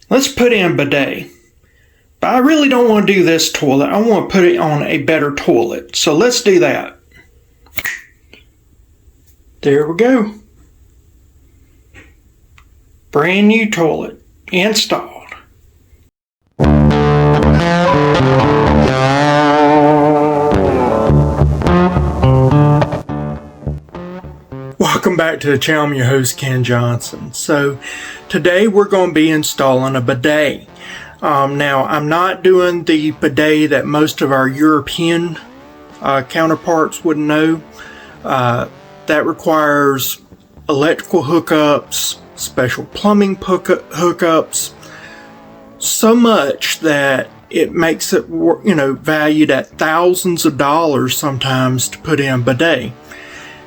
Let's put in bidet. But I really don't want to do this toilet. I want to put it on a better toilet. So let's do that. There we go. Brand new toilet installed. Welcome back to the channel. I'm your host, Ken Johnson. So today we're going to be installing a bidet. Now I'm not doing the bidet that most of our European counterparts would know. That requires electrical hookups, special plumbing hookups, so much that it makes it, valued at thousands of dollars sometimes to put in a bidet.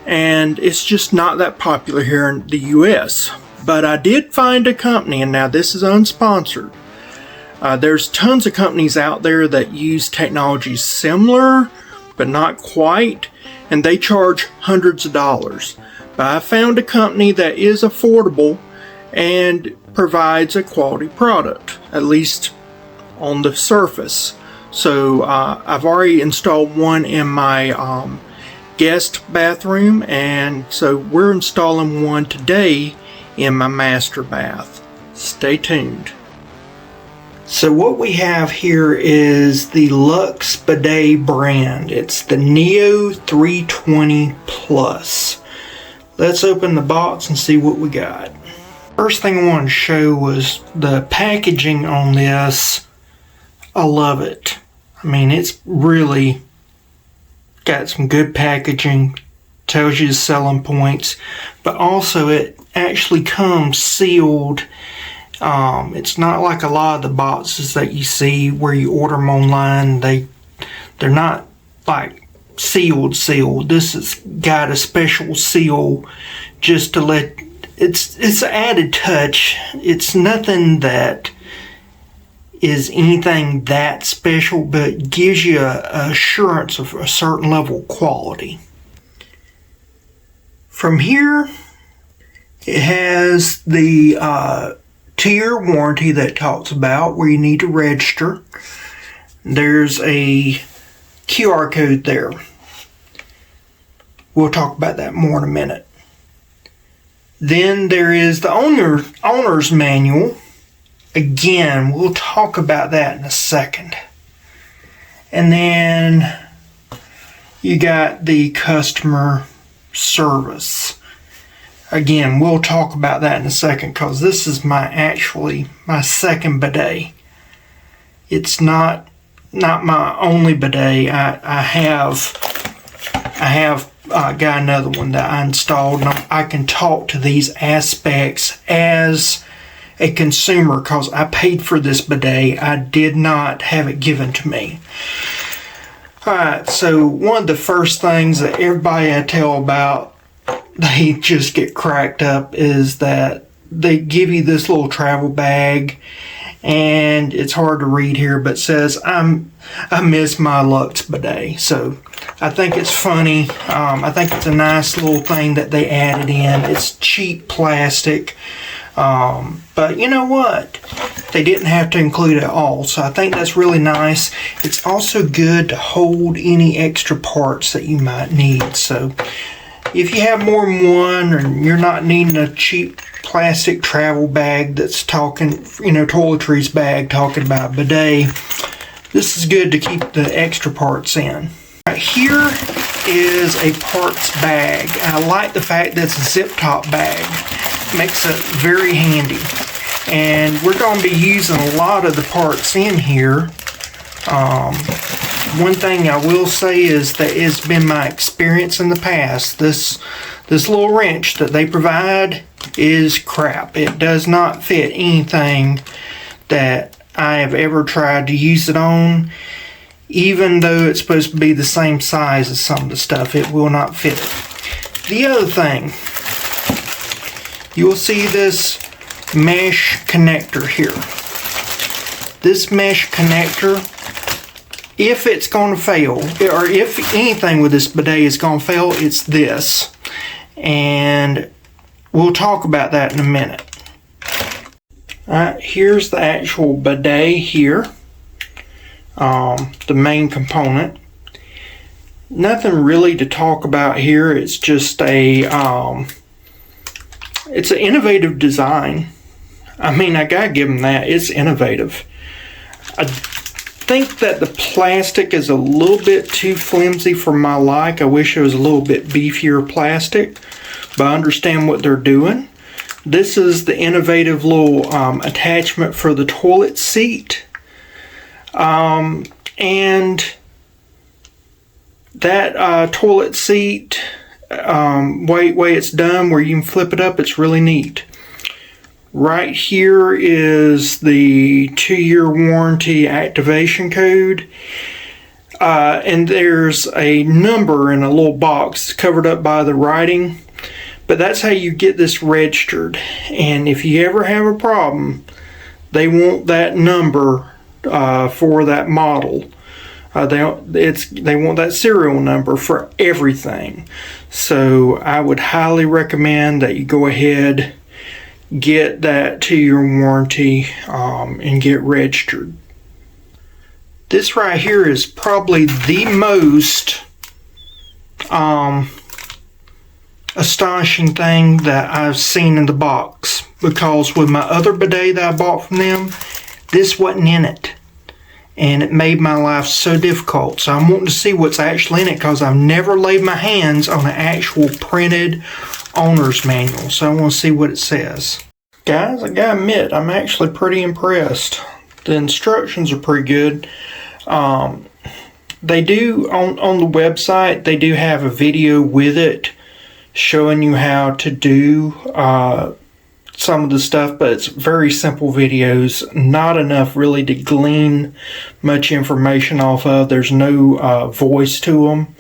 And it's just not that popular here in the US. But I did find a company, and now this is unsponsored. There's tons of companies out there that use technologies similar, but not quite, and they charge hundreds of dollars. But I found a company that is affordable and provides a quality product, at least on the surface. So I've already installed one in my guest bathroom, and so we're installing one today in my master bath. Stay tuned. So what we have here is the LUXE Bidet brand. It's the Neo 320 Plus. Let's open the box and see what we got. First thing I wanted to show was the packaging on this. I love it. I mean, it's really got some good packaging, tells you the selling points, but also it actually comes sealed. It's not like a lot of the boxes that you see where you order them online. They're not like sealed. This has got a special seal just to let, it's an added touch. It's nothing that is anything that special, but gives you a assurance of a certain level of quality. From here, it has the 2-year warranty that talks about where you need to register. There's a QR code there. We'll talk about that more in a minute. Then there is the owner's manual. Again, we'll talk about that in a second. And then you got the customer service. Again, we'll talk about that in a second because this is my second bidet. It's not my only bidet. I have got another one that I installed, and I can talk to these aspects as a consumer because I paid for this bidet. I did not have it given to me. Alright, so one of the first things that everybody I tell about, they just get cracked up, is that they give you this little travel bag, and it's hard to read here, but it says, I miss my LUXE bidet. So I think it's funny. I think it's a nice little thing that they added in. It's cheap plastic. But you know what? They didn't have to include it all, so I think that's really nice. It's also good to hold any extra parts that you might need. So if you have more than one, or you're not needing a cheap plastic travel bag that's talking, toiletries bag talking about bidet, this is good to keep the extra parts in. Right, here is a parts bag. I like the fact that it's a zip top bag. Makes it very handy, and we're going to be using a lot of the parts in here. One thing I will say is that it's been my experience in the past, this little wrench that they provide is crap. It does not fit anything that I have ever tried to use it on. Even though it's supposed to be the same size as some of the stuff, it will not fit it. The other thing, you'll see this mesh connector here. This mesh connector, if it's going to fail, or if anything with this bidet is going to fail, it's this. And we'll talk about that in a minute. Alright, here's the actual bidet here, the main component. Nothing really to talk about here. It's just it's an innovative design. I mean, I gotta give them that. It's innovative. I think that the plastic is a little bit too flimsy for my like. I wish it was a little bit beefier plastic, but I understand what they're doing. This is the innovative little attachment for the toilet seat. And that toilet seat, way it's done, where you can flip it up, it's really neat. Right here is the 2-year warranty activation code. And there's a number in a little box covered up by the writing. But that's how you get this registered. And if you ever have a problem, they want that number for that model. They want that serial number for everything. So I would highly recommend that you go ahead, get that 2-year warranty, and get registered. This right here is probably the most astonishing thing that I've seen in the box, because with my other bidet that I bought from them, this wasn't in it, and it made my life so difficult. So I'm wanting to see what's actually in it, because I've never laid my hands on an actual printed owner's manual. So I want to see what it says. Guys, I gotta admit, I'm actually pretty impressed. The instructions are pretty good. They do, on the website, they do have a video with it showing you how to do some of the stuff, but it's very simple videos, not enough really to glean much information off of. There's no voice to them,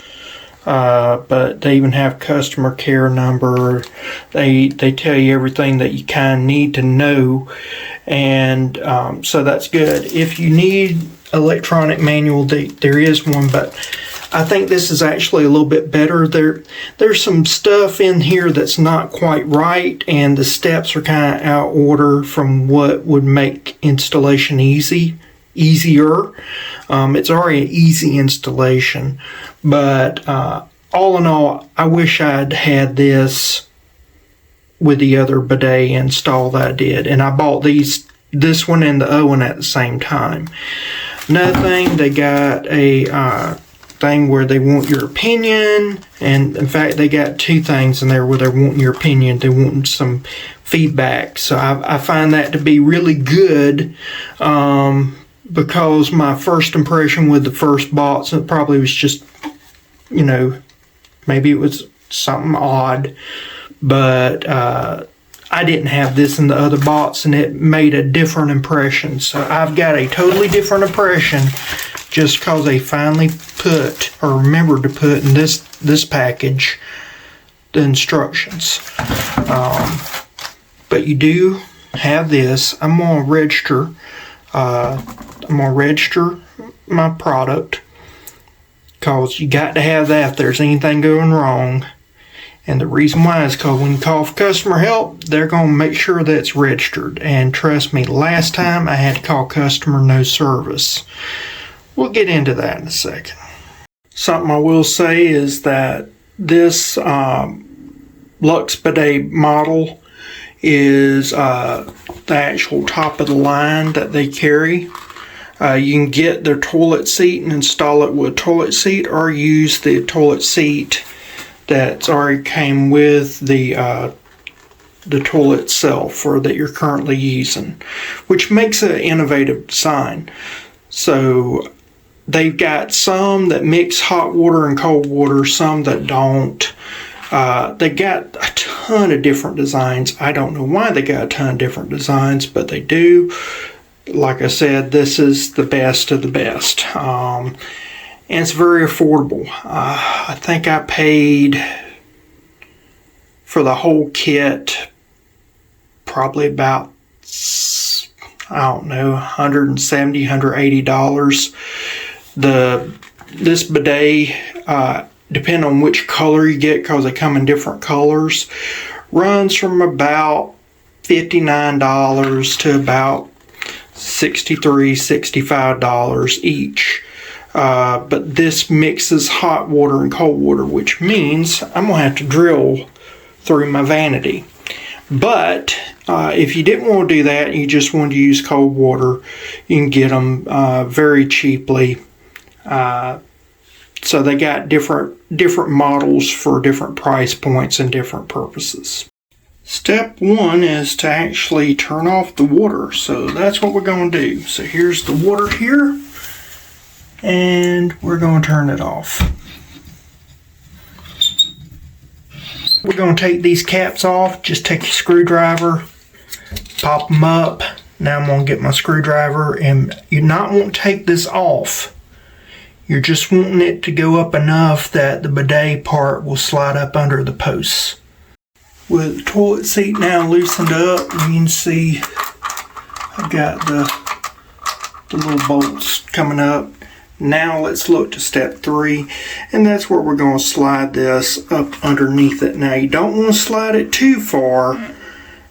but they even have customer care number. They tell you everything that you kind of need to know, and so that's good. If you need electronic manual, there is one, but I think this is actually a little bit better. There's some stuff in here that's not quite right, and the steps are kind of out of order from what would make installation easier. It's already an easy installation, but all in all, I wish I'd had this with the other bidet install that I did, and I bought this one and the other one at the same time. Another thing, they got a thing where they want your opinion, and in fact they got 2 things in there where they're wanting your opinion. They want some feedback, so I find that to be really good, because my first impression with the first box, it probably was just, you know, maybe it was something odd, but I didn't have this in the other box, and it made a different impression. So I've got a totally different impression just because they finally put, or remembered to put in this package, the instructions. But you do have this. I'm gonna register my product, because you got to have that if there's anything going wrong. And the reason why is because when you call for customer help, they're going to make sure that it's registered. And trust me, last time I had to call customer no service. We'll get into that in a second. Something I will say is that this LUXE Bidet model is the actual top of the line that they carry. You can get their toilet seat and install it with a toilet seat, or use the toilet seat that's already came with the toilet itself, or that you're currently using, which makes an innovative design. So they've got some that mix hot water and cold water, some that don't. They got a ton of different designs. I don't know why they got a ton of different designs, but they do. Like I said, this is the best of the best. And it's very affordable. I think I paid for the whole kit probably about, I don't know, $170, $180. This bidet, depending on which color you get, because they come in different colors, runs from about $59 to about $63, $65 each. But this mixes hot water and cold water, which means I'm going to have to drill through my vanity. But if you didn't want to do that, you just wanted to use cold water, you can get them very cheaply. So they got different models for different price points and different purposes. Step one is to actually turn off the water. So that's what we're going to do. So here's the water here, and we're going to turn it off. We're going to take these caps off. Just take your screwdriver, pop them up. Now I'm going to get my screwdriver, and you're not wanting to take this off. You're just wanting it to go up enough that the bidet part will slide up under the posts. With the toilet seat now loosened up, you can see I've got the little bolts coming up. Now let's look to step 3, and that's where we're going to slide this up underneath it. Now you don't want to slide it too far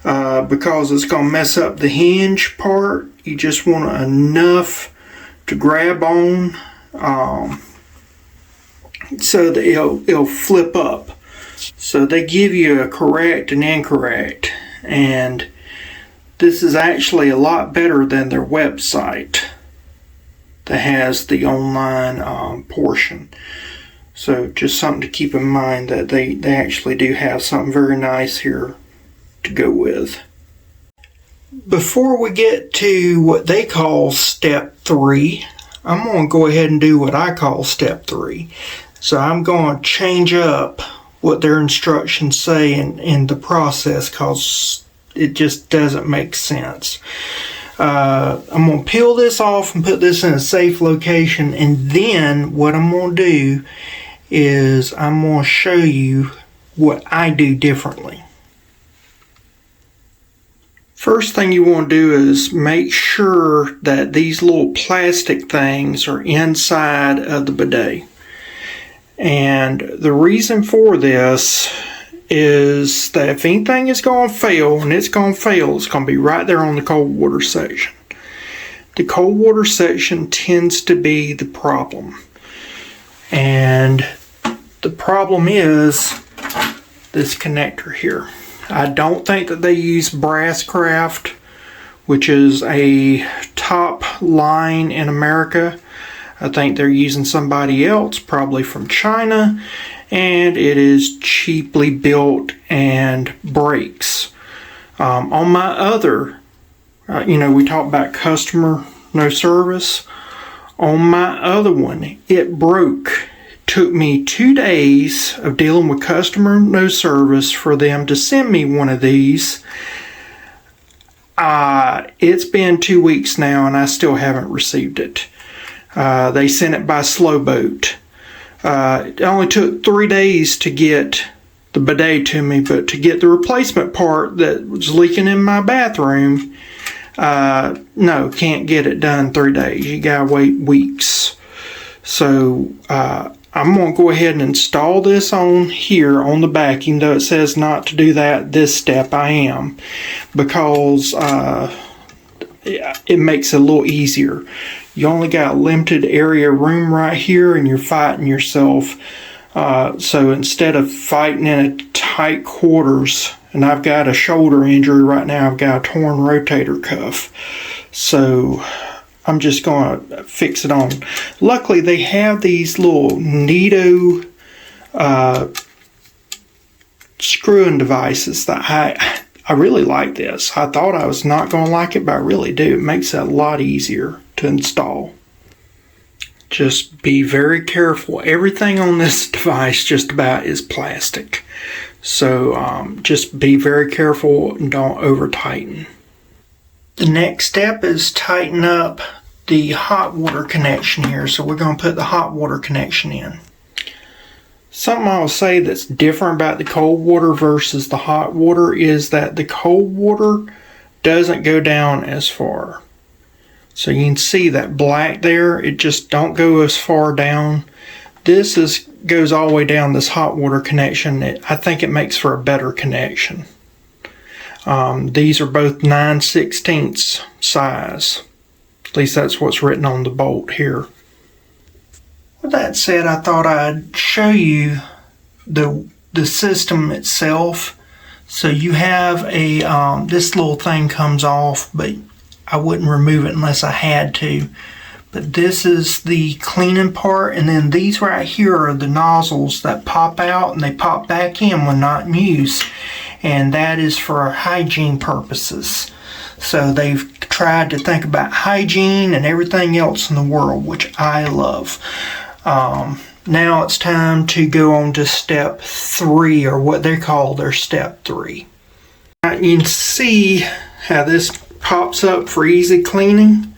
because it's going to mess up the hinge part. You just want enough to grab on so that it'll flip up. So they give you a correct and incorrect, and this is actually a lot better than their website that has the online portion. So just something to keep in mind, that they actually do have something very nice here to go with. Before we get to what they call step 3, I'm going to go ahead and do what I call step 3. So I'm going to change up what their instructions say in the process, because it just doesn't make sense. I'm going to peel this off and put this in a safe location, and then what I'm going to do is I'm going to show you what I do differently. First thing you want to do is make sure that these little plastic things are inside of the bidet. And the reason for this is that if anything is going to fail, and it's going to be right there on the cold water section. The cold water section tends to be the problem. And the problem is this connector here. I don't think that they use brass craft, which is a top line in America. I think they're using somebody else, probably from China, and it is cheaply built and breaks. On my other, we talked about customer no service. On my other one, it broke. Took me 2 days of dealing with customer no service for them to send me one of these. It's been 2 weeks now, and I still haven't received it. They sent it by slow boat. It only took 3 days to get the bidet to me, but to get the replacement part that was leaking in my bathroom, no, can't get it done 3 days. You gotta wait weeks. So I'm going to go ahead and install this on here on the back, even though it says not to do that this step. I am, because it makes it a little easier. You only got a limited area room right here, and you're fighting yourself. So instead of fighting in a tight quarters, and I've got a shoulder injury right now, I've got a torn rotator cuff. So I'm just going to fix it on. Luckily, they have these little Nido screwing devices that I really like this. I thought I was not going to like it, but I really do. It makes it a lot easier to install. Just be very careful. Everything on this device just about is plastic. So just be very careful and don't over tighten. The next step is tighten up the hot water connection here. So we're going to put the hot water connection in. Something I'll say that's different about the cold water versus the hot water is that the cold water doesn't go down as far. So you can see that black there, it just don't go as far down. This goes all the way down, this hot water connection. I think it makes for a better connection. These are both 9/16 size. At least that's what's written on the bolt here. With that said, I thought I'd show you the system itself. So you have a this little thing comes off, but I wouldn't remove it unless I had to. But this is the cleaning part, and then these right here are the nozzles that pop out and they pop back in when not in use, and that is for hygiene purposes. So they've tried to think about hygiene and everything else in the world, which I love. Now it's time to go on to step 3, or what they call their step 3. Now you can see how this pops up for easy cleaning.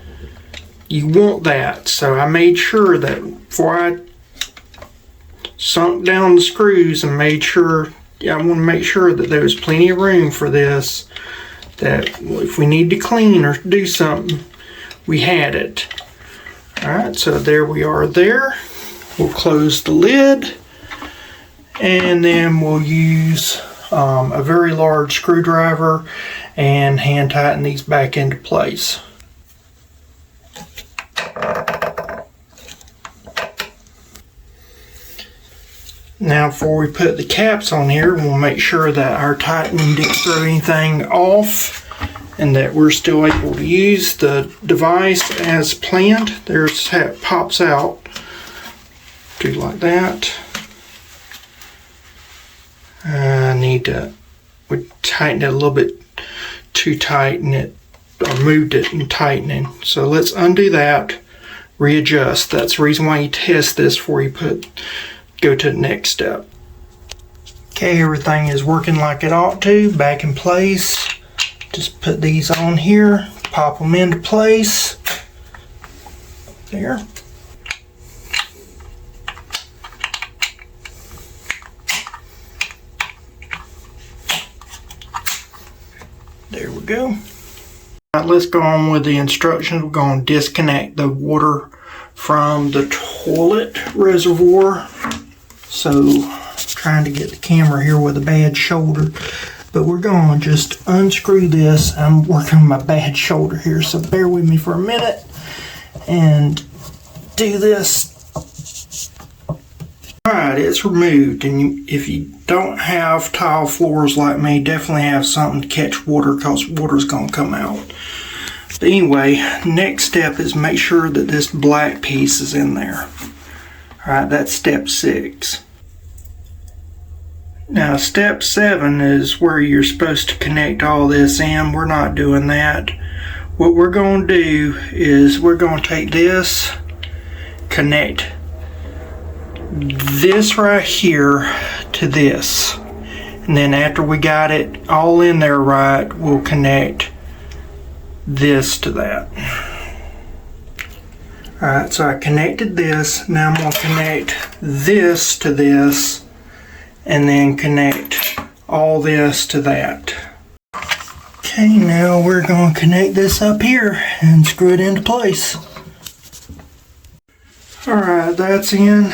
You want that, so I made sure that before I sunk down the screws and made sure, I want to make sure that there was plenty of room for this, that if we need to clean or do something, we had it. Alright, so there we are there. We'll close the lid, and then we'll use a very large screwdriver and hand tighten these back into place. Now before we put the caps on here, we'll make sure that our tightening didn't throw anything off and that we're still able to use the device as planned. There's how it pops out. Do like that. We tightened it a little bit too tight and it moved it in tightening. So let's undo that, readjust. That's the reason why you test this before you go to the next step. Okay, everything is working like it ought to, back in place. Just put these on here, pop them into place. There. There we go. Now let's go on with the instructions. We're going to disconnect the water from the toilet reservoir. So, trying to get the camera here with a bad shoulder, but we're going to just unscrew this. I'm working on my bad shoulder here, so bear with me for a minute and do this. Alright, it's removed, and if you don't have tile floors like me, definitely have something to catch water, because water's going to come out. But anyway, next step is make sure that this black piece is in there. Alright, that's step 6. Now step 7 is where you're supposed to connect all this in. We're not doing that. What we're going to do is we're going to take this, connect this right here to this, and then after we got it all in there right, we'll connect this to that. Alright, so I connected this. Now I'm going to connect this to this, and then connect all this to that. Okay, now we're going to connect this up here and screw it into place. Alright, that's in.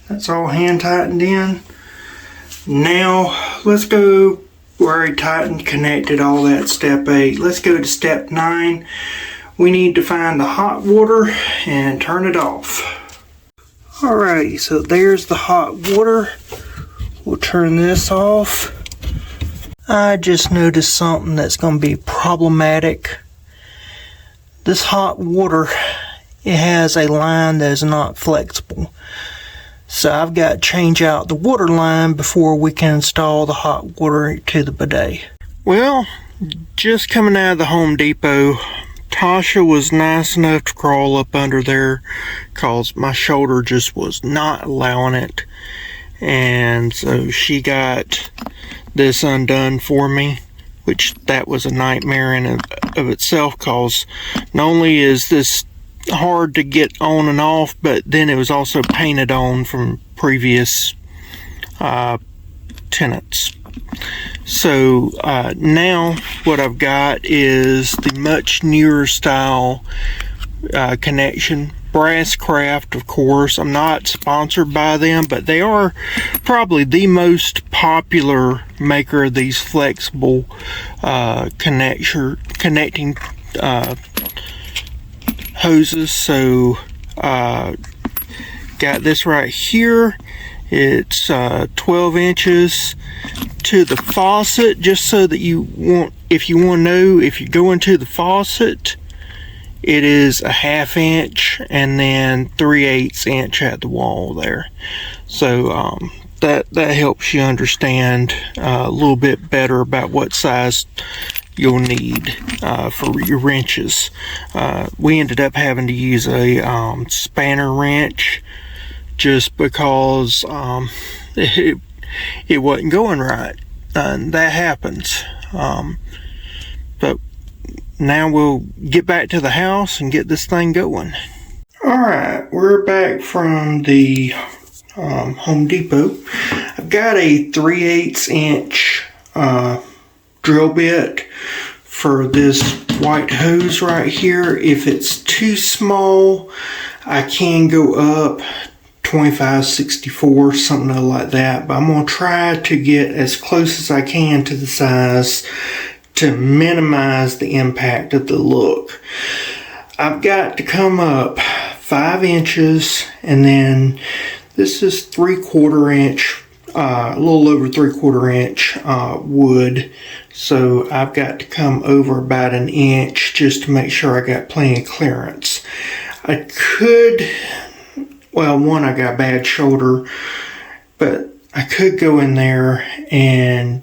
That's all hand tightened in. Now let's go where I tightened, connected all that, step 8. Let's go to step 9. We need to find the hot water and turn it off. Alrighty, so there's the hot water. We'll turn this off. I just noticed something that's going to be problematic. This hot water, it has a line that is not flexible. So I've got to change out the water line before we can install the hot water to the bidet. Well, just coming out of the Home Depot, Tasha was nice enough to crawl up under there because my shoulder just was not allowing it. And so she got this undone for me, which that was a nightmare in of itself, because not only is this hard to get on and off, but then it was also painted on from previous tenants. So now what I've got is the much newer style connection. Craft, of course. I'm not sponsored by them, but they are probably the most popular maker of these flexible connecting hoses. So got this right here. It's 12 inches to the faucet, just so that if you want to know if you go into the faucet, it is a 1/2 inch and then 3/8 inch at the wall there. So that helps you understand a little bit better about what size you'll need for your wrenches. We ended up having to use a spanner wrench just because it wasn't going right, and that happens. But now we'll get back to the house and get this thing going. Alright, we're back from the Home Depot. I've got a 3/8 inch drill bit for this white hose right here. If it's too small, I can go up 25, 64, something like that, but I'm going to try to get as close as I can to the size to minimize the impact of the look. I've got to come up 5 inches, and then this is 3/4 inch, a little over 3/4 inch wood. So I've got to come over about 1 inch just to make sure I got plenty of clearance. I could, well, one, I got a bad shoulder, but I could go in there and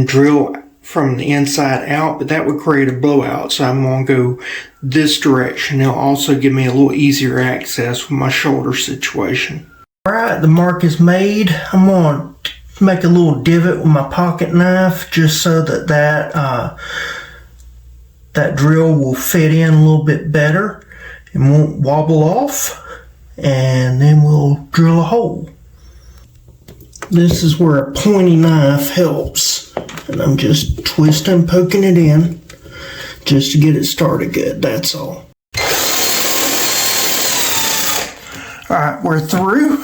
drill from the inside out, but that would create a blowout. So I'm going to go this direction. It'll also give me a little easier access with my shoulder situation. All right, the mark is made. I'm going to make a little divot with my pocket knife just so that that drill will fit in a little bit better and won't wobble off. And then we'll drill a hole. This is where a pointy knife helps, and I'm just twisting, poking it in just to get it started good, that's all. Alright, we're through,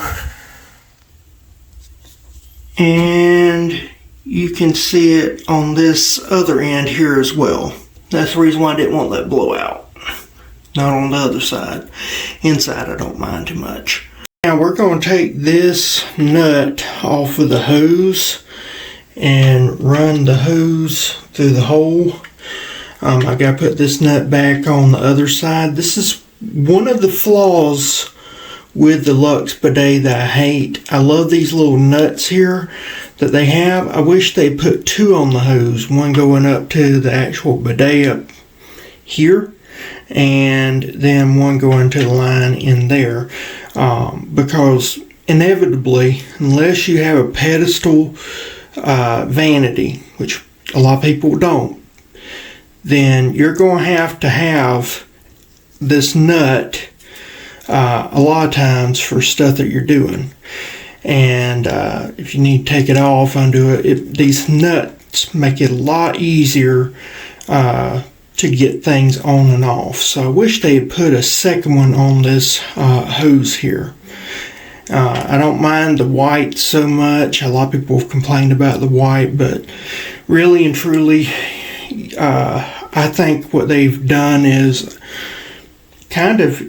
and you can see it on this other end here as well. That's the reason why I didn't want that blowout. Not on the other side. Inside I don't mind too much. Now we're going to take this nut off of the hose and run the hose through the hole. I got to put this nut back on the other side. This is one of the flaws with the LUXE Bidet that I hate. I love these little nuts here that they have. I wish they put 2 on the hose, one going up to the actual bidet up here, and then one going to the line in there, because inevitably, unless you have a pedestal vanity, which a lot of people don't, then you're going to have this nut a lot of times for stuff that you're doing. And if you need to take it off, undo it, these nuts make it a lot easier to get things on and off. So I wish they had put a second one on this hose here. I don't mind the white so much. A lot of people have complained about the white, but really and truly, I think what they've done is kind of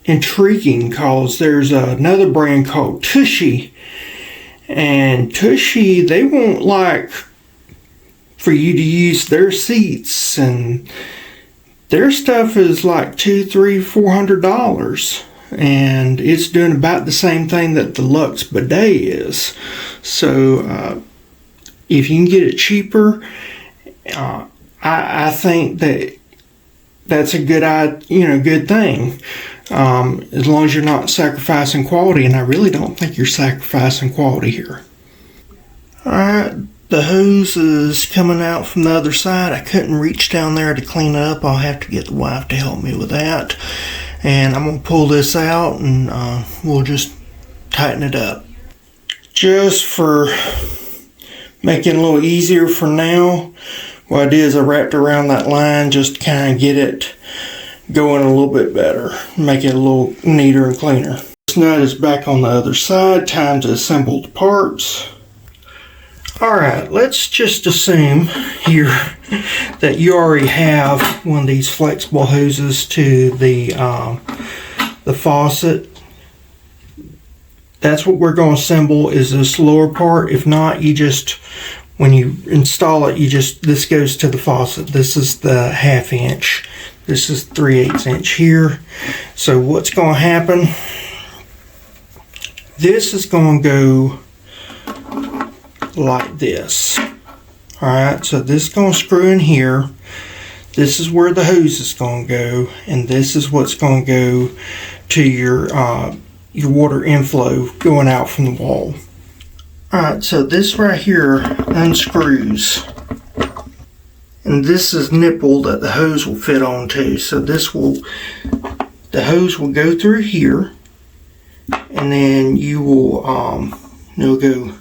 intriguing, because there's another brand called Tushy, and Tushy, they won't like for you to use their seats, and their stuff is like $200, $300, $400, and it's doing about the same thing that the LUXE Bidet is. So if you can get it cheaper, I think that's a good thing. As long as you're not sacrificing quality, and I really don't think you're sacrificing quality here. Alright, the hose is coming out from the other side. I couldn't reach down there to clean it up. I'll have to get the wife to help me with that. And I'm going to pull this out, and we'll just tighten it up. Just for making it a little easier for now, what I did is I wrapped around that line just to kind of get it go in a little bit better, make it a little neater and cleaner. This nut is back on the other side, time to assemble the parts. Alright, let's just assume here that you already have one of these flexible hoses to the faucet. That's what we're going to assemble, is this lower part. If not, you just, when you install it, this goes to the faucet. This is the 1/2 inch. This is 3/8 inch here. So what's going to happen, this is going to go like this. Alright, so this is going to screw in here. This is where the hose is going to go, and this is what's going to go to your water inflow going out from the wall. Alright, so this right here unscrews, and this is nipple that the hose will fit onto. So the hose will go through here, and then you will it'll go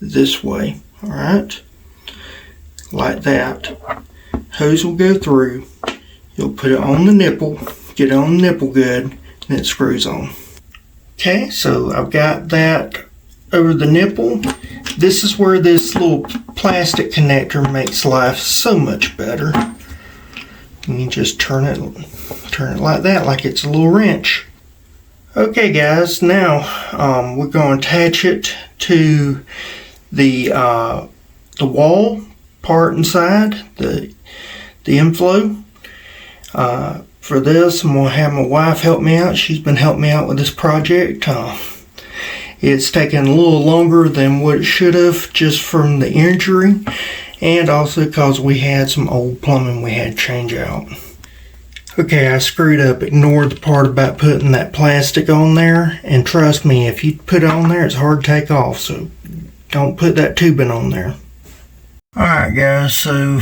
this way. Alright, like that. Hose will go through, you'll put it on the nipple, get it on the nipple good, and it screws on. Okay, so I've got that over the nipple. This is where this little plastic connector makes life so much better. You just turn it like that, like it's a little wrench. Okay guys, now we're going to attach it to the wall part inside, the inflow. For this, I'm going to have my wife help me out. She's been helping me out with this project. It's taken a little longer than what it should have, just from the injury, and also because we had some old plumbing we had to change out. Okay, I screwed up. Ignore the part about putting that plastic on there, and trust me, if you put it on there, it's hard to take off, so don't put that tubing on there. Alright guys, so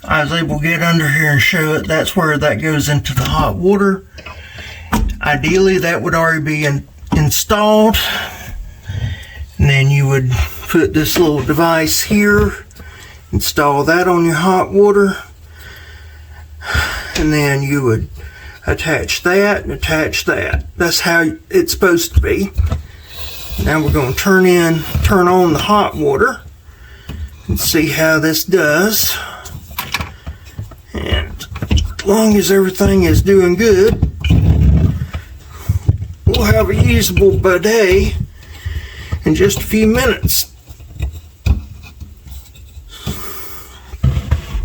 I was able to get under here and show it. That's where that goes into the hot water. Ideally that would already be installed, and then you would put this little device here, install that on your hot water, and then you would attach that and attach that. That's how it's supposed to be. Now we're going to turn on the hot water and see how this does. And as long as everything is doing good, we'll have a usable bidet in just a few minutes.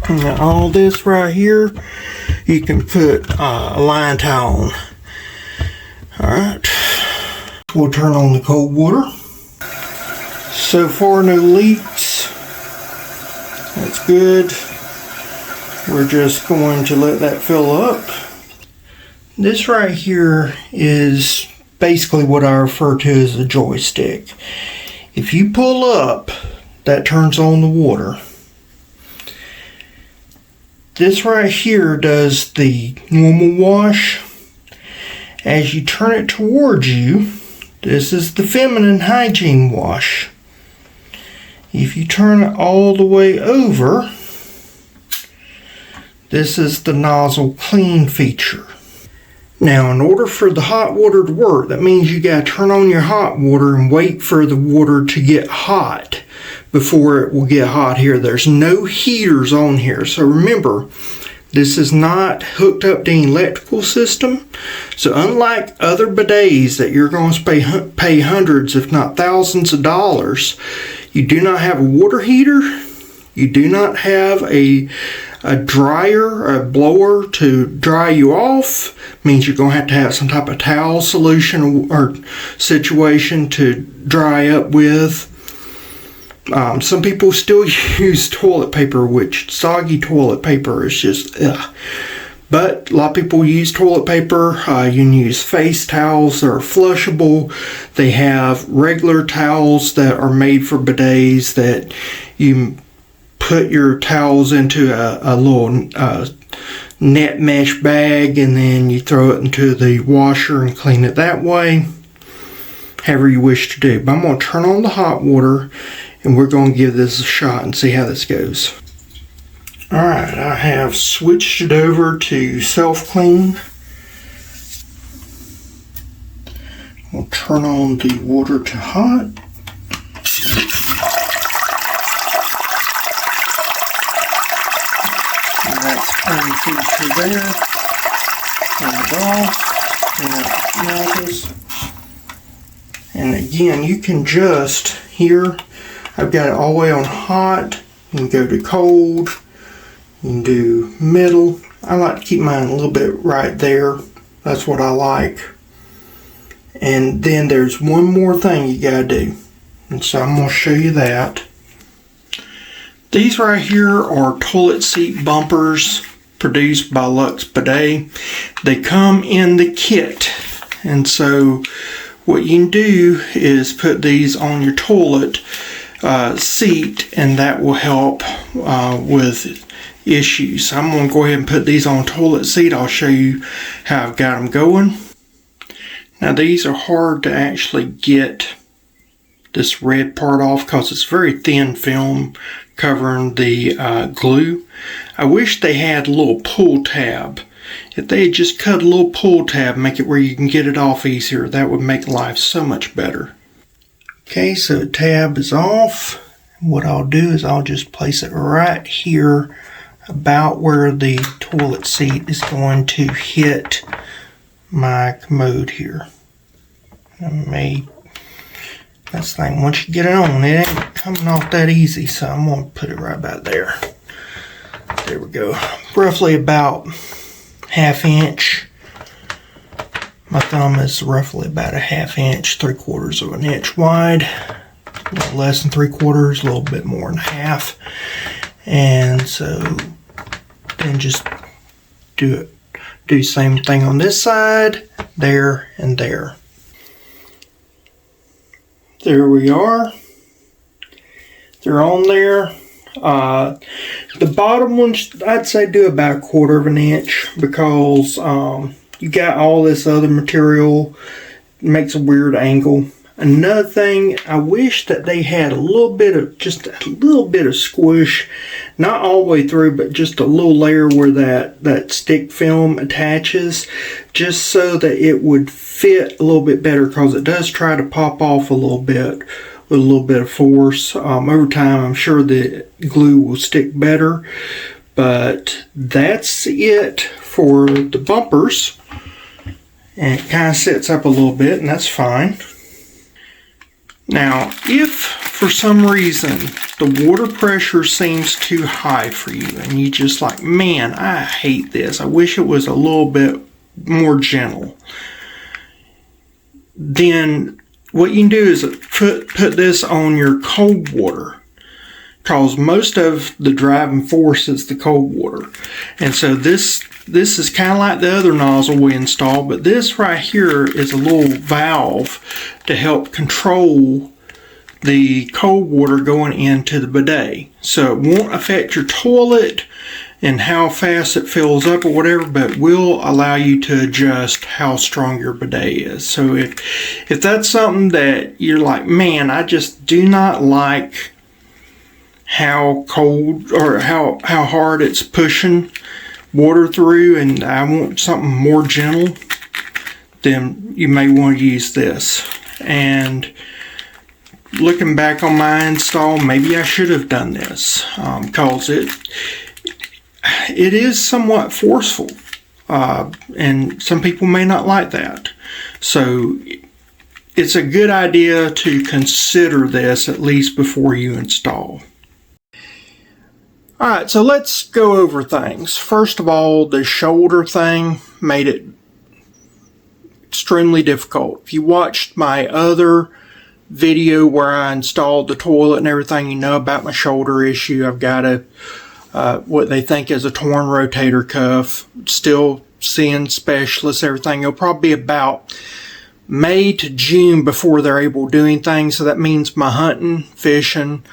Now all this right here, you can put a line towel on. Alright, we'll turn on the cold water. So far no leaks, that's good. We're just going to let that fill up. This right here is basically what I refer to as a joystick. If you pull up, that turns on the water. This right here does the normal wash. As you turn it towards you, this is the feminine hygiene wash. If you turn it all the way over, this is the nozzle clean feature. Now, in order for the hot water to work, that means you gotta turn on your hot water and wait for the water to get hot before it will get hot here. There's no heaters on here. So remember, this is not hooked up to any electrical system. So unlike other bidets that you're going to pay hundreds, if not thousands of dollars, you do not have a water heater. You do not have a dryer, a blower to dry you off. Means you're going to have some type of towel solution or situation to dry up with. Some people still use toilet paper, which soggy toilet paper is just ugh. But a lot of people use toilet paper. You can use face towels that are flushable. They have regular towels that are made for bidets that you put your towels into a little net mesh bag, and then you throw it into the washer and clean it that way. However you wish to do. But I'm going to turn on the hot water, and we're going to give this a shot and see how this goes. Alright, I have switched it over to self-clean. We'll turn on the water to hot. And that's running through there. Turn it off. And notice. And again, you can just, here, I've got it all the way on hot. You can go to cold. You can do middle. I like to keep mine a little bit right there. That's what I like. And then there's one more thing you gotta do. And so I'm gonna show you that. These right here are toilet seat bumpers produced by LUXE Bidet. They come in the kit. And so what you can do is put these on your toilet seat, and that will help with issues. I'm going to go ahead and put these on toilet seat. I'll show you how I've got them going. Now these are hard to actually get this red part off because it's very thin film covering the glue. I wish they had a little pull tab. If they had just cut a little pull tab, make it where you can get it off easier, that would make life so much better. Okay, so the tab is off. What I'll do is I'll just place it right here about where the toilet seat is going to hit my commode here. That's the thing, once you get it on, it ain't coming off that easy, so I'm going to put it right about there. There we go. Roughly about ½ inch. My thumb is roughly about a ½ inch, 3/4 of an inch wide. A little less than 3/4, a little bit more than half. And so then just do the same thing on this side, there and there. There we are. They're on there. The bottom ones, I'd say do about 1/4 of an inch because you got all this other material. It makes a weird angle. Another thing, I wish that they had just a little bit of squish, not all the way through, but just a little layer where that stick film attaches, just so that it would fit a little bit better, because it does try to pop off a little bit with a little bit of force. Over time, I'm sure the glue will stick better, but that's it for the bumpers. And it kind of sets up a little bit, and that's fine. Now, if for some reason the water pressure seems too high for you and you just like, man, I hate this, I wish it was a little bit more gentle, then what you can do is put this on your cold water, because most of the driving force is the cold water. And so this is kind of like the other nozzle we installed, but this right here is a little valve to help control the cold water going into the bidet. So it won't affect your toilet and how fast it fills up or whatever, but will allow you to adjust how strong your bidet is. So if that's something that you're like, man, I just do not like how cold or how hard it's pushing water through, and I want something more gentle, then you may want to use this. And looking back on my install, maybe I should have done this, because it is somewhat forceful, and some people may not like that. So it's a good idea to consider this at least before you install. Alright, so let's go over things. First of all, the shoulder thing made it extremely difficult. If you watched my other video where I installed the toilet and everything, you know about my shoulder issue. I've got what they think is a torn rotator cuff. Still seeing specialists, everything. It'll probably be about May to June before they're able to do anything. So that means my hunting, fishing,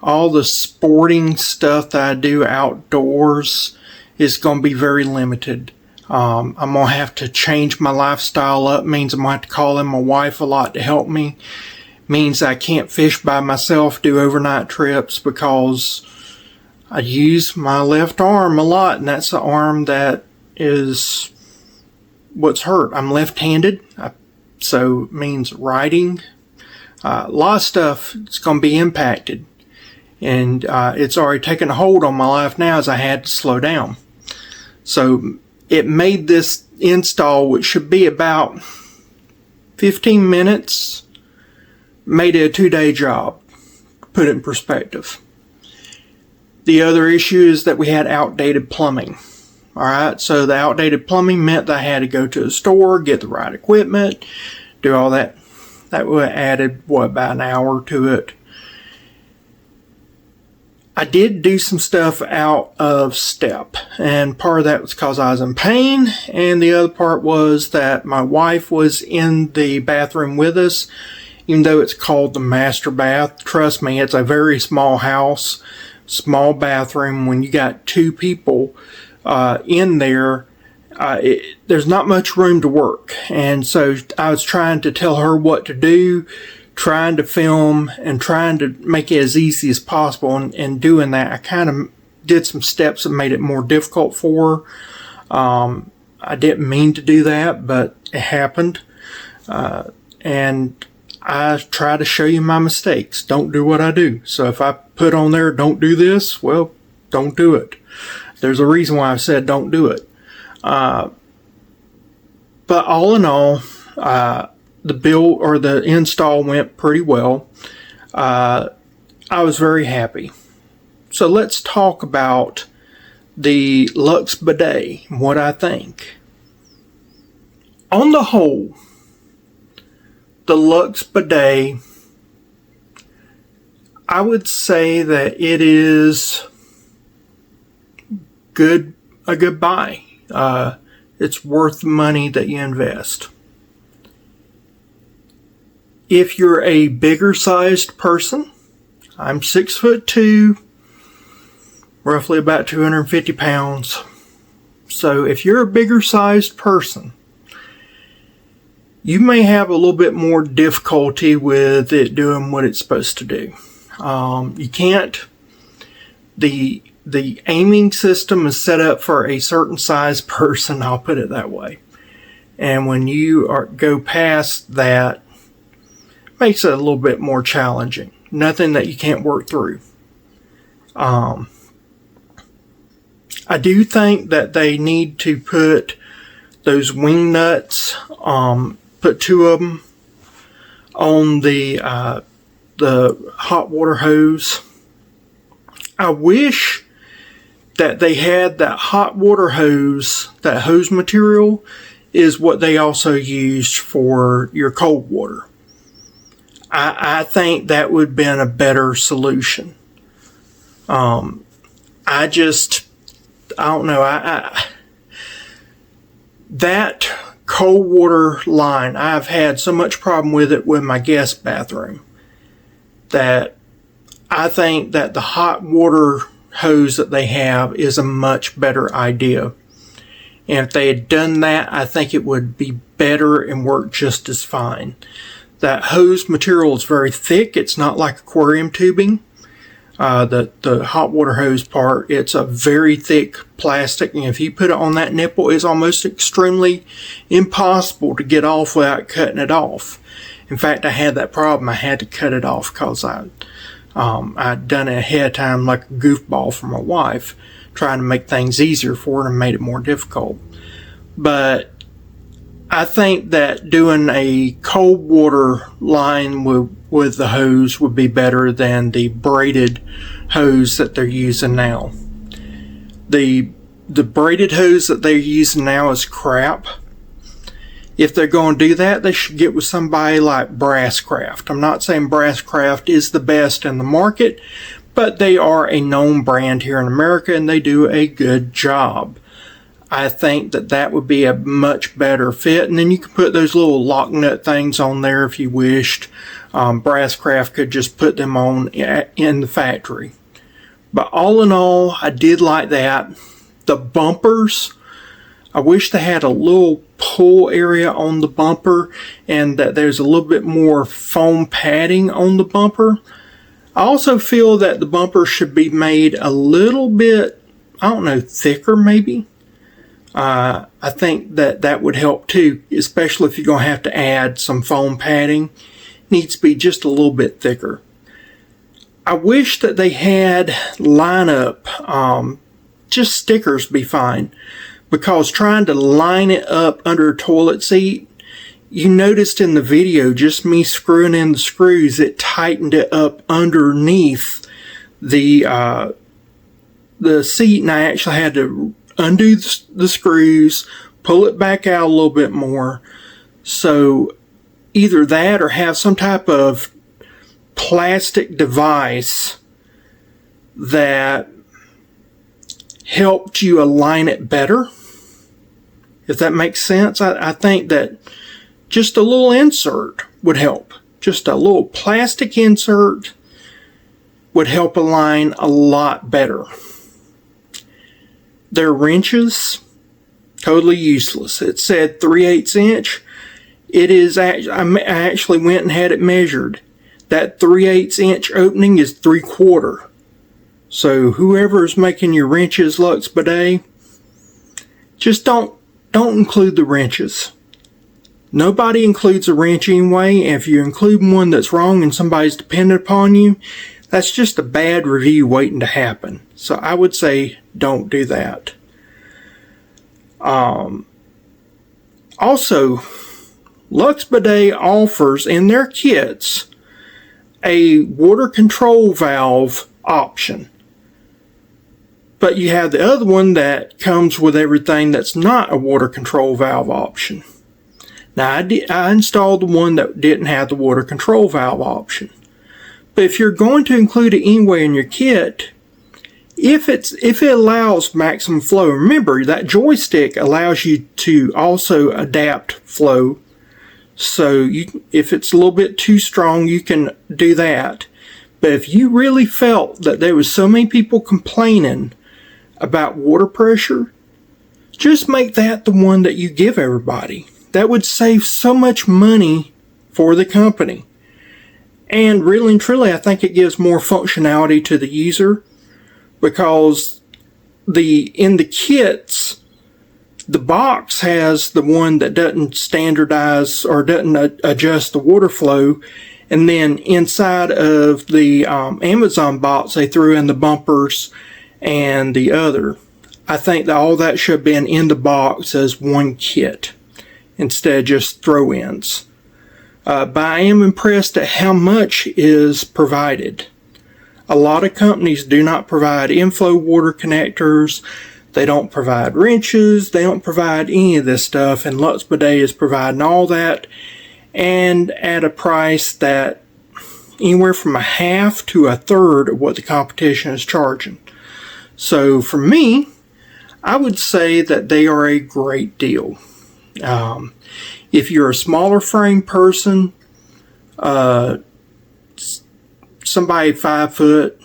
all the sporting stuff that I do outdoors is going to be very limited. I'm going to have to change my lifestyle up. Means I'm going to have to call in my wife a lot to help me. Means I can't fish by myself, do overnight trips, because I use my left arm a lot, and that's the arm that is what's hurt. I'm left-handed, so it means writing. A lot of stuff is going to be impacted, and it's already taken a hold on my life now as I had to slow down. So it made this install, which should be about 15 minutes, made it a 2-day job, to put it in perspective. The other issue is that we had outdated plumbing. Alright, so the outdated plumbing meant that I had to go to a store, get the right equipment, do all that. That would have added, about an hour to it. I did do some stuff out of step, and part of that was because I was in pain, and the other part was that my wife was in the bathroom with us, even though it's called the master bath. Trust me, it's a very small house, small bathroom. When you got 2 people in there, there's not much room to work, and so I was trying to tell her what to do, trying to film and trying to make it as easy as possible, and doing that I kind of did some steps that made it more difficult for her. I didn't mean to do that, but it happened, and I try to show you my mistakes. Don't do what I do. So if I put on there, don't do this, well, don't do it. There's a reason why I said don't do it. But all in all, the build or the install went pretty well. I was very happy. So let's talk about the LUXE Bidet and what I think. On the whole, the LUXE Bidet, I would say that it is a good buy. It's worth the money that you invest. If you're a bigger sized person, I'm 6'2", roughly about 250 pounds. So if you're a bigger sized person, you may have a little bit more difficulty with it doing what it's supposed to do. You can't, the aiming system is set up for a certain size person, I'll put it that way. And when you go past that, it makes it a little bit more challenging. Nothing that you can't work through. I do think that they need to put those wing nuts, put 2 of them on the hot water hose. I wish that they had that hot water hose, that hose material is what they also used for your cold water. I think that would have been a better solution. I don't know. That cold water line, I've had so much problem with it with my guest bathroom that I think that the hot water hose that they have is a much better idea. And if they had done that, I think it would be better and work just as fine. That hose material is very thick. It's not like aquarium tubing. The hot water hose part, it's a very thick plastic, and if you put it on that nipple, it's almost extremely impossible to get off without cutting it off. In fact, I had that problem. I had to cut it off because I'd done it ahead of time like a goofball for my wife, trying to make things easier for her and made it more difficult. But I think that doing a cold water line with the hose would be better than the braided hose that they're using now. The braided hose that they're using now is crap. If they're going to do that, they should get with somebody like Brasscraft. I'm not saying Brasscraft is the best in the market, but they are a known brand here in America and they do a good job. I think that would be a much better fit. And then you can put those little lock nut things on there if you wished. Brasscraft could just put them on in the factory. But all in all, I did like that. The bumpers, I wish they had a little pull area on the bumper and that there's a little bit more foam padding on the bumper. I also feel that the bumper should be made a little bit, I don't know, thicker maybe. I think that would help too, especially if you're going to have to add some foam padding. It needs to be just a little bit thicker. I wish that they had lineup, just stickers be fine, because trying to line it up under a toilet seat, you noticed in the video, just me screwing in the screws, it tightened it up underneath the seat, and I actually had to undo the screws, pull it back out a little bit more. So either that or have some type of plastic device that helped you align it better, if that makes sense. I think that just a little insert would help. Just a little plastic insert would help align a lot better. Their wrenches, totally useless. It said 3/8 inch. It is, I actually went and had it measured. That 3/8 inch opening is 3/4. So whoever is making your wrenches, LUXE Bidet, just don't include the wrenches. Nobody includes a wrench anyway. If you include one that's wrong and somebody's dependent upon you, that's just a bad review waiting to happen. So I would say don't do that. Also, LUXE Bidet offers in their kits a water control valve option. But you have the other one that comes with everything that's not a water control valve option. Now, I installed the one that didn't have the water control valve option. But if you're going to include it anyway in your kit, if it allows maximum flow, remember that joystick allows you to also adapt flow. So if it's a little bit too strong, you can do that. But if you really felt that there was so many people complaining about water pressure, just make that the one that you give everybody. That would save so much money for the company. And really and truly, I think it gives more functionality to the user, because in the kits, the box has the one that doesn't standardize or doesn't adjust the water flow. And then inside of the Amazon box, they threw in the bumpers and the other. I think that all that should have been in the box as one kit instead of just throw-ins. But I am impressed at how much is provided. A lot of companies do not provide inflow water connectors. They don't provide wrenches. They don't provide any of this stuff. And LUXE Bidet is providing all that, and at a price that anywhere from a half to a third of what the competition is charging. So for me, I would say that they are a great deal. If you're a smaller frame person, somebody 5 foot,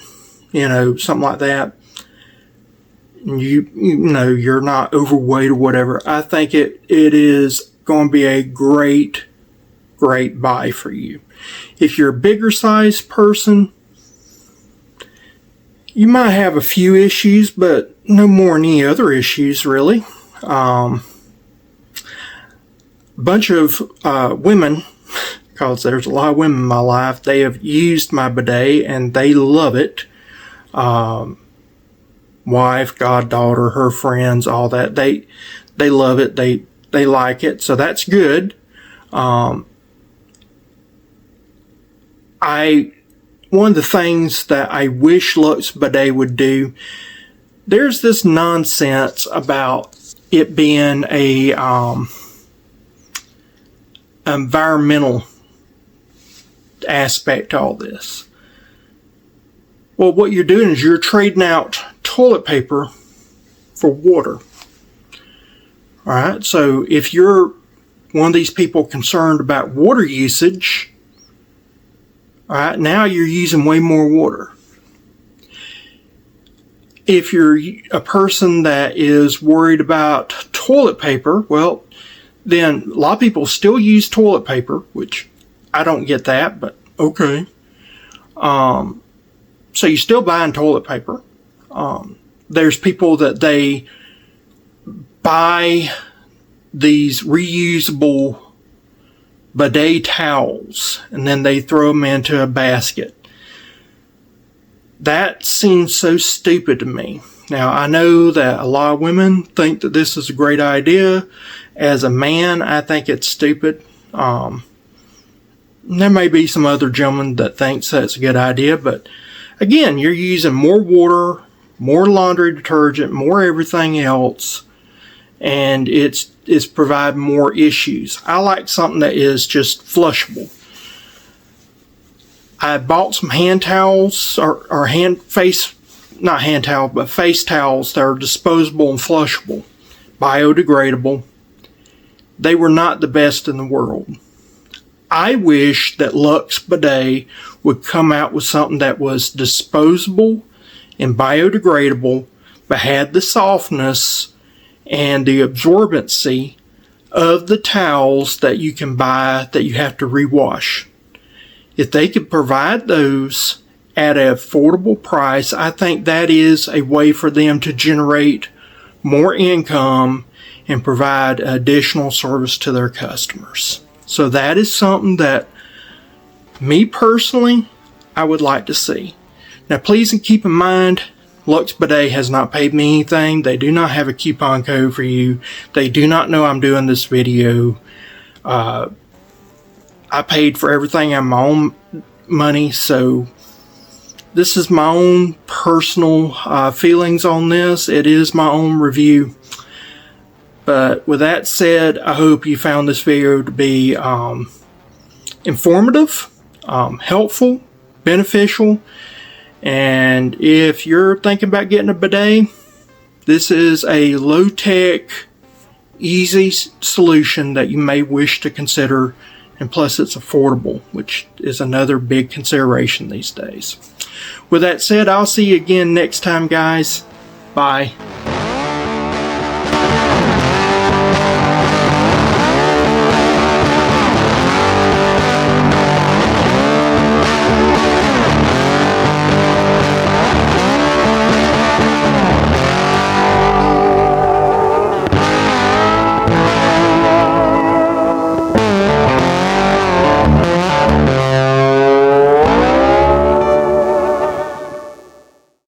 something like that, and you're not overweight or whatever, I think it is going to be a great buy for you. If you're a bigger size person, you might have a few issues, but no more than any other issues, really. Bunch of women, because there's a lot of women in my life, they have used my bidet and they love it. Wife, goddaughter, her friends, all that, they love it. They like it, so that's good. One of the things that I wish LUXE Bidet would do, there's this nonsense about it being a environmental aspect to all this. Well, what you're doing is you're trading out toilet paper for water. All right, so if you're one of these people concerned about water usage, all right, now you're using way more water. If you're a person that is worried about toilet paper, well, then a lot of people still use toilet paper, which I don't get that, but okay. So you're still buying toilet paper. There's people that they buy these reusable bidet towels and then they throw them into a basket. That seems so stupid to me. Now, I know that a lot of women think that this is a great idea. As a man, I think it's stupid. There may be some other gentlemen that thinks that's a good idea, but again, you're using more water, more laundry detergent, more everything else, and it's providing more issues. I like something that is just flushable. I bought some hand towels or face towels that are disposable and flushable, biodegradable. They were not the best in the world. I wish that LUXE Bidet would come out with something that was disposable and biodegradable, but had the softness and the absorbency of the towels that you can buy that you have to rewash. If they could provide those at an affordable price, I think that is a way for them to generate more income and provide additional service to their customers. So that is something that me personally, I would like to see. Now please keep in mind, LUXE Bidet has not paid me anything. They do not have a coupon code for you. They do not know I'm doing this video. I paid for everything on my own money, so this is my own personal feelings on this. It is my own review. But with that said, I hope you found this video to be informative, helpful, beneficial. And if you're thinking about getting a bidet, this is a low-tech, easy solution that you may wish to consider. And plus it's affordable, which is another big consideration these days. With that said, I'll see you again next time, guys. Bye.